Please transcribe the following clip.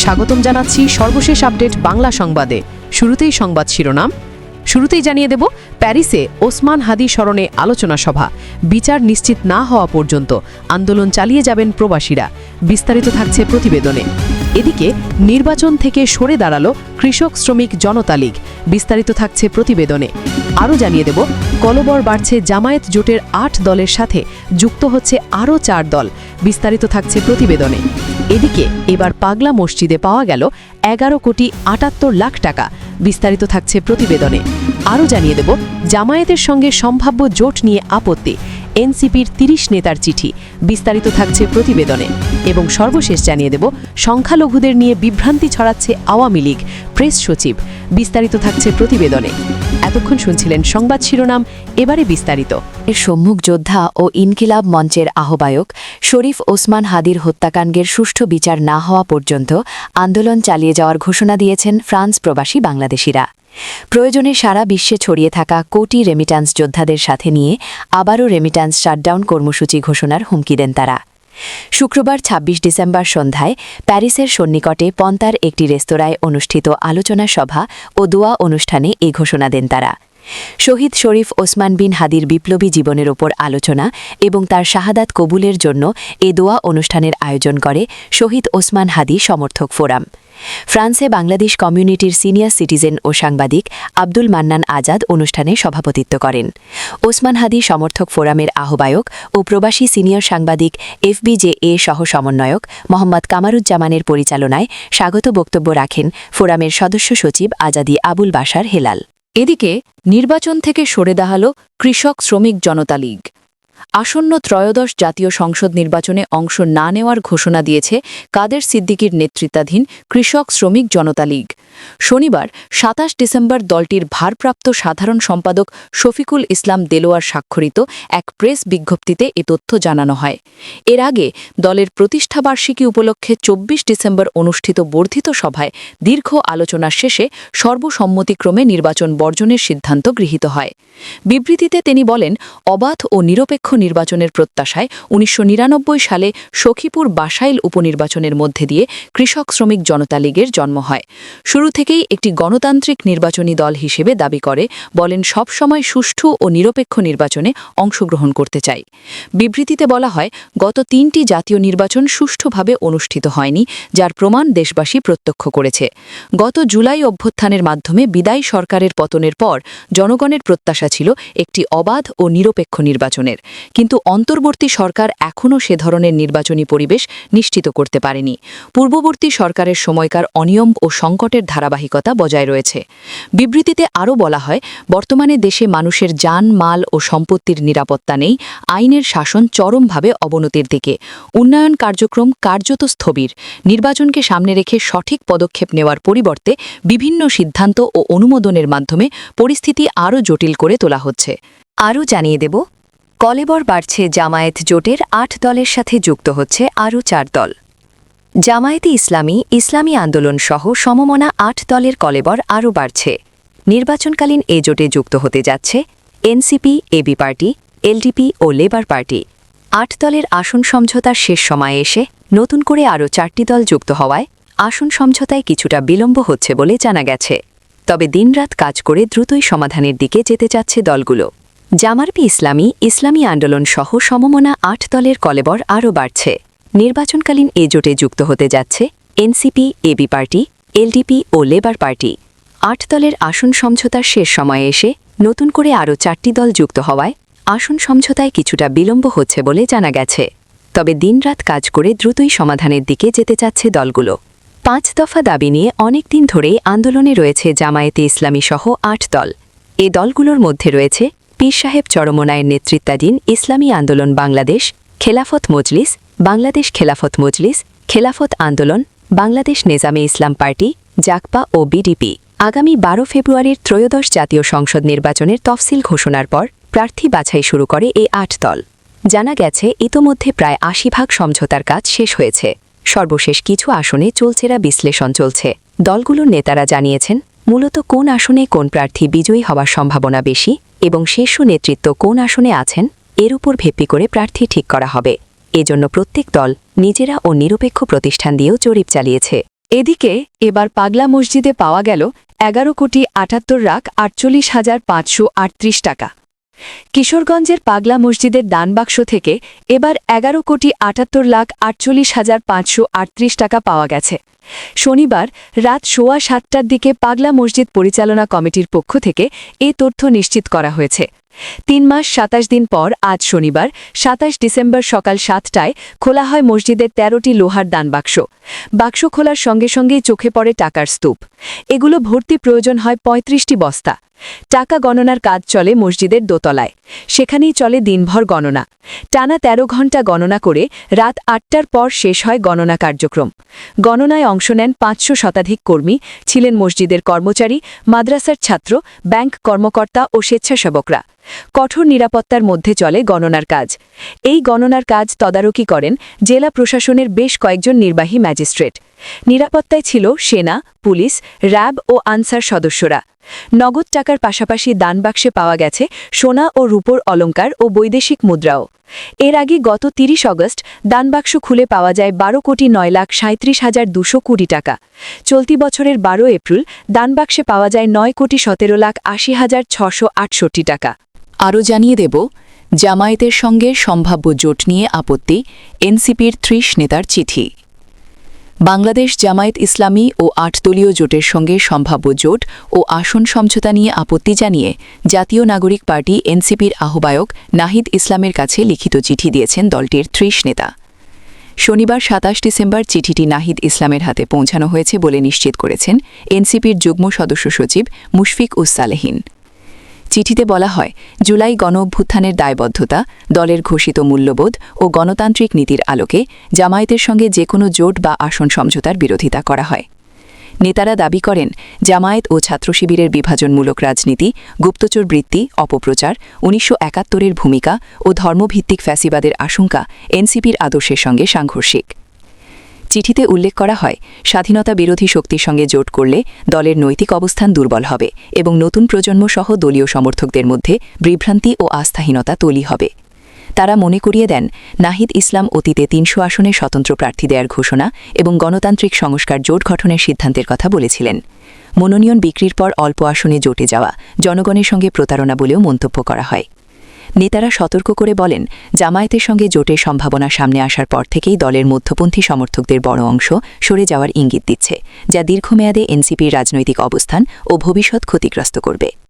স্বাগতম জানাচ্ছি সর্বশেষ আপডেট বাংলা সংবাদে। শুরুতেই সংবাদ শিরোনাম। শুরুতেই জানিয়ে দেব, প্যারিসে ওসমান হাদি স্মরণে আলোচনা সভা। বিচার নিশ্চিত না হওয়া পর্যন্ত আন্দোলন চালিয়ে যাবেন প্রবাসীরা। বিস্তারিত থাকছে প্রতিবেদনে। এদিকে নির্বাচন থেকে সরে দাঁড়ালো কৃষক শ্রমিক জনতা লীগ। বিস্তারিত থাকছে প্রতিবেদনে। আরও জানিয়ে দেব, কলবর বাড়ছে জামায়াত জোটের ৮ দলের সাথে যুক্ত হচ্ছে আরও ৪ দল। বিস্তারিত থাকছে প্রতিবেদনে। এদিকে এবার পাগলা মসজিদে পাওয়া গেল ১১,৭৮,০০,০০০ টাকা। বিস্তারিত থাকছে প্রতিবেদনে। আরও জানিয়ে দেব, জামায়াতের সঙ্গে সম্ভাব্য জোট নিয়ে আপত্তি। এনসিপির ৩০ নেতার চিঠি। বিস্তারিত থাকছে প্রতিবেদনে। এবং সর্বশেষ জানিয়ে দেব, সংখ্যালঘুদের নিয়ে বিভ্রান্তি ছড়াচ্ছে আওয়ামী লীগ, প্রেস সচিব। বিস্তারিত থাকছে প্রতিবেদনে। এতক্ষণ শুনছিলেন সংবাদ শিরোনাম, এবারে বিস্তারিত। এর সম্মুখ যোদ্ধা ও ইনকিলাব মঞ্চের আহ্বায়ক শরীফ ওসমান হাদির হত্যাকাণ্ডের সুষ্ঠু বিচার না হওয়া পর্যন্ত আন্দোলন চালিয়ে যাওয়ার ঘোষণা দিয়েছেন ফ্রান্স প্রবাসী বাংলাদেশিরা। প্রয়োজনে সারা বিশ্বে ছড়িয়ে থাকা কোটি রেমিট্যান্স যোদ্ধাদের সাথে নিয়ে আবারও রেমিট্যান্স শাটডাউন কর্মসূচি ঘোষণার হুমকি দেন তারা। শুক্রবার ২৬ ডিসেম্বর সন্ধ্যায় প্যারিসের সন্নিকটে পন্তার একটি রেস্তোরাঁয় অনুষ্ঠিত আলোচনা সভা ও দোয়া অনুষ্ঠানে এই ঘোষণা দেন তারা। শহীদ শরীফ ওসমান বিন হাদির বিপ্লবী জীবনের ওপর আলোচনা এবং তার শাহাদাত কবুলের জন্য এ দোয়া অনুষ্ঠানের আয়োজন করে শহীদ ওসমান হাদি সমর্থক ফোরাম। ফ্রান্সে বাংলাদেশ কমিউনিটির সিনিয়র সিটিজেন ও সাংবাদিক আব্দুল মান্নান আজাদ অনুষ্ঠানে সভাপতিত্ব করেন। ওসমান হাদি সমর্থক ফোরামের আহ্বায়ক ও প্রবাসী সিনিয়র সাংবাদিক FBJA সহ সমন্বয়ক মোহাম্মদ কামারুজ্জামানের পরিচালনায় স্বাগত বক্তব্য রাখেন ফোরামের সদস্য সচিব আজাদি আবুল বাশার হেলাল। এদিকে নির্বাচন থেকে সরে দাঁড়ালো কৃষক শ্রমিক জনতা লীগ। আসন্ন ত্রয়োদশ জাতীয় সংসদ নির্বাচনে অংশ না নেওয়ার ঘোষণা দিয়েছে কাদের সিদ্দিকীর নেতৃত্বাধীন কৃষক শ্রমিক জনতা লীগ। শনিবার ২৭ ডিসেম্বর দলটির ভারপ্রাপ্ত সাধারণ সম্পাদক শফিকুল ইসলাম দেলোয়ার স্বাক্ষরিত এক প্রেস বিজ্ঞপ্তিতে এ তথ্য জানানো হয়। এর আগে দলের প্রতিষ্ঠাবার্ষিকী উপলক্ষে ২৪ ডিসেম্বর অনুষ্ঠিত বর্ধিত সভায় দীর্ঘ আলোচনার শেষে সর্বসম্মতিক্রমে নির্বাচন বর্জনের সিদ্ধান্ত গৃহীত হয়। বিবৃতিতে তিনি বলেন, অবাধ ও নিরপেক্ষ নির্বাচনের প্রত্যাশায় ১৯৯৯ সালে সখীপুর বাসাইল উপনির্বাচনের মধ্যে দিয়ে কৃষক শ্রমিক জনতা লীগের জন্ম হয়। শুরু থেকেই একটি গণতান্ত্রিক নির্বাচনী দল হিসেবে দাবি করে বলেন, সবসময় সুষ্ঠু ও নিরপেক্ষ নির্বাচনে অংশগ্রহণ করতে চাই। বিবৃতিতে বলা হয়, গত ৩টি জাতীয় নির্বাচন সুষ্ঠুভাবে অনুষ্ঠিত হয়নি, যার প্রমাণ দেশবাসী প্রত্যক্ষ করেছে। গত জুলাই অভ্যুত্থানের মাধ্যমে বিদায়ী সরকারের পতনের পর জনগণের প্রত্যাশা ছিল একটি অবাধ ও নিরপেক্ষ নির্বাচনের, কিন্তু অন্তর্বর্তী সরকার এখনও সে ধরনের নির্বাচনী পরিবেশ নিশ্চিত করতে পারেনি। পূর্ববর্তী সরকারের সময়কার অনিয়ম ও সংকটের ধারাবাহিকতা বজায় রয়েছে। বিবৃতিতে আরও বলা হয়, বর্তমানে দেশে মানুষের যান মাল ও সম্পত্তির নিরাপত্তা নেই, আইনের শাসন চরমভাবে অবনতির দিকে, উন্নয়ন কার্যক্রম কার্যত স্থবির। নির্বাচনকে সামনে রেখে সঠিক পদক্ষেপ নেওয়ার পরিবর্তে বিভিন্ন সিদ্ধান্ত ও অনুমোদনের মাধ্যমে পরিস্থিতি আরও জটিল করে তোলা হচ্ছে। আরও জানিয়ে দেব, কলেবর বাড়ছে জামায়াত জোটের ৮ দলের সাথে যুক্ত হচ্ছে আরও ৪ দল। জামায়াতে ইসলামী আন্দোলন সহ সমমনা ৮ দলের কলেবর আরও বাড়ছে। নির্বাচনকালীন এ জোটে যুক্ত হতে যাচ্ছে এনসিপি, এবি পার্টি, এলডিপি ও লেবার পার্টি। ৮ দলের আসন সমঝোতার শেষ সময়ে এসে নতুন করে আরও 4টি দল যুক্ত হওয়ায় আসন সমঝোতায় কিছুটা বিলম্ব হচ্ছে বলে জানা গেছে। তবে দিনরাত কাজ করে দ্রুতই সমাধানের দিকে যেতে চাচ্ছে দলগুলো। জামায়াতে ইসলামী আন্দোলন সহ সমমনা ৮ দলের কলেবর আরও বাড়ছে। নির্বাচনকালীন এ জোটে যুক্ত হতে যাচ্ছে এনসিপি, এবি পার্টি, এলডিপি ও লেবার পার্টি। ৮ দলের আসন সমঝোতার শেষ সময়ে এসে নতুন করে আরও 4টি দল যুক্ত হওয়ায় আসন সমঝোতায় কিছুটা বিলম্ব হচ্ছে বলে জানা গেছে। তবে দিনরাত কাজ করে দ্রুতই সমাধানের দিকে যেতে চাচ্ছে দলগুলো। ৫ দফা দাবি নিয়ে অনেকদিন ধরেই আন্দোলনে রয়েছে জামায়াতে ইসলামী সহ ৮ দল। এ দলগুলোর মধ্যে রয়েছে পীর সাহেব চরমোনায়ের নেতৃত্বাধীন ইসলামী আন্দোলন বাংলাদেশ, খেলাফত মজলিস, বাংলাদেশ খেলাফত মজলিস, খেলাফত আন্দোলন, বাংলাদেশ নেজামে ইসলাম পার্টি, জাকপা ও বিডিপি। আগামী ১২ ফেব্রুয়ারির ত্রয়োদশ জাতীয় সংসদ নির্বাচনের তফসিল ঘোষণার পর প্রার্থী বাছাই শুরু করে এই ৮ দল। জানা গেছে, ইতোমধ্যে প্রায় ৮০% সমঝোতার কাজ শেষ হয়েছে। সর্বশেষ কিছু আসনে চলছেরা বিশ্লেষণ চলছে। দলগুলোর নেতারা জানিয়েছেন, মূলত কোন আসনে কোন প্রার্থী বিজয়ী হওয়ার সম্ভাবনা বেশি এবং শীর্ষ নেতৃত্ব কোন আসনে আছেন এর উপর ভিত্তি করে প্রার্থী ঠিক করা হবে। এজন্য প্রত্যেক দল নিজেরা ও নিরপেক্ষ প্রতিষ্ঠান দিয়েও জরিপ চালিয়েছে। এদিকে এবার পাগলা মসজিদে পাওয়া গেল 11,78,48,538 টাকা। কিশোরগঞ্জের পাগলা মসজিদের দানবাক্স থেকে এবার 11,78,48,538 টাকা পাওয়া গেছে। শনিবার রাত 7:15টার দিকে পাগলা মসজিদ পরিচালনা কমিটির পক্ষ থেকে এ তথ্য নিশ্চিত করা হয়েছে। 3 মাস 27 দিন পর আজ শনিবার 27 ডিসেম্বর সকাল 7টায় খোলা হয় মসজিদের 13টি লোহার দানবাক্স। বাক্স খোলার সঙ্গে সঙ্গেই চোখে পড়ে টাকার স্তূপ। এগুলো ভর্তি প্রয়োজন হয় 35টি বস্তা। টাকা গণনার কাজ চলে মসজিদের দোতলায়। সেখানেই চলে দিনভর গণনা। টানা 13 ঘণ্টা গণনা করে রাত 8টার পর শেষ হয় গণনা কার্যক্রম। গণনায় অংশ নেন 500 শতাধিক কর্মী, ছিলেন মসজিদের কর্মচারী, মাদ্রাসার ছাত্র, ব্যাংক কর্মকর্তা ও স্বেচ্ছাসেবকরা। কঠোর নিরাপত্তার মধ্যে চলে গণনার কাজ। এই গণনার কাজ তদারকি করেন জেলা প্রশাসনের বেশ কয়েকজন নির্বাহী ম্যাজিস্ট্রেট। নিরাপত্তায় ছিল সেনা, পুলিশ, র্যাব ও আনসার সদস্যরা। নগদ টাকার পাশাপাশি দানবাক্সে পাওয়া গেছে সোনা ও রূপোর অলংকার ও বৈদেশিক মুদ্রাও। এর আগে গত 30 অগস্ট দানবাক্স খুলে পাওয়া যায় 12,37,220 টাকা। চলতি বছরের 12 এপ্রিল দানবাক্সে পাওয়া যায় 9,80,80,668 টাকা। আরও জানিয়ে দেব, জামায়াতের সঙ্গে সম্ভাব্য জোট নিয়ে আপত্তি, এনসিপির 30 নেতার চিঠি। বাংলাদেশ জামায়াত ইসলামী ও 8 দলীয় জোটের সঙ্গে সম্ভাব্য জোট ও আসন সমঝোতা নিয়ে আপত্তি জানিয়ে জাতীয় নাগরিক পার্টি এনসিপির আহ্বায়ক নাহিদ ইসলামের কাছে লিখিত চিঠি দিয়েছেন দলটির 30 নেতা। শনিবার 27 ডিসেম্বর চিঠিটি নাহিদ ইসলামের হাতে পৌঁছানো হয়েছে বলে নিশ্চিত করেছেন এনসিপির যুগ্ম সদস্য সচিব মুশফিক উস-সালেহীন। চিঠিতে বলা হয়, জুলাই গণ-অভ্যুত্থানের দায়বদ্ধতা, দলের ঘোষিত মূল্যবোধ ও গণতান্ত্রিক নীতির আলোকে জামায়াতের সঙ্গে যে কোনো জোট বা আসন সমঝোতার বিরোধিতা করা হয়। নেতারা দাবি করেন, জামায়াত ও ছাত্রশিবিরের বিভাজনমূলক রাজনীতি, গুপ্তচর বৃত্তি, অপপ্রচার, 1971-এর ভূমিকা ও ধর্মভিত্তিক ফ্যাসিবাদের আশঙ্কা এনসিপির আদর্শের সঙ্গে সাংঘর্ষিক। চিঠিতে উল্লেখ করা হয়, স্বাধীনতা বিরোধী শক্তির সঙ্গে জোট করলে দলের নৈতিক অবস্থান দুর্বল হবে এবং নতুন প্রজন্মসহ দলীয় সমর্থকদের মধ্যে বিভ্রান্তি ও আস্থাহীনতা তৈরি হবে। তারা মনে করিয়ে দেন, নাহিদ ইসলাম অতীতে 300 আসনে স্বতন্ত্র প্রার্থী দেওয়ার ঘোষণা এবং গণতান্ত্রিক সংস্কার জোট গঠনের সিদ্ধান্তের কথা বলেছিলেন। মনোনয়ন বিক্রির পর অল্প আসনে জোটে যাওয়া জনগণের সঙ্গে প্রতারণা বলেও মন্তব্য করা হয়। নেতারা সতর্ক করে বলেন, জামায়াতের সঙ্গে জোটের সম্ভাবনা সামনে আসার পর থেকেই দলের মধ্যপন্থী সমর্থকদের বড় অংশ সরে যাওয়ার ইঙ্গিত দিচ্ছে, যা দীর্ঘমেয়াদে এনসিপির রাজনৈতিক অবস্থান ও ভবিষ্যৎ ক্ষতিগ্রস্ত করবে।